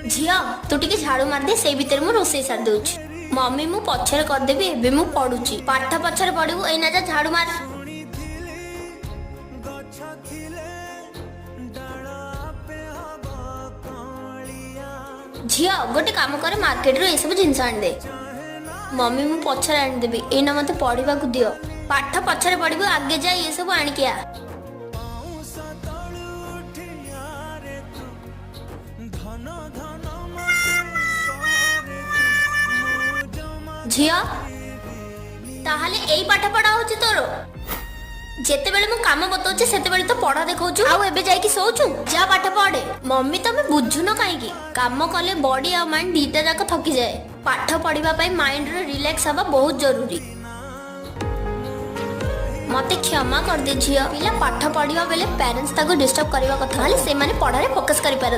झिया तू टिके झाड़ू मार दे से भीतर मु रोसे सार दउछि। मम्मी मु पछरे कर देबी एबे मु पढुछि। पाठ पछरे पढिबु एना जा झाड़ू मार। झिया गोटे काम करे मार्केट रो ए सब जिंस आन दे। मम्मी मु पछरे आन देबी एना मते पढिबा को दियो। पाठ पछरे पढिबु आगे जा ये सब आन के आ। झिया ताहले एई पाठ पढ़ा होची तोरो। जेते बेले मु काम बतौची सेते बेले तो पढ़ा देखौछु आ एबे जाई कि सोचू जा पाठ पढ़े। मम्मी तमे बुझुनो काहे की काम कले बॉडी आ माइंड दीटा जाक थकी जाए। पाठ पढ़िबा पई माइंड रे रिलैक्स हबा बहुत जरूरी। मते क्षमा कर दे झिया पिला पाठ पढ़िबा बेले पेरेंट्स ताको डिस्टर्ब करबा कथा हाले से माने पढ़ारे फोकस करि पार।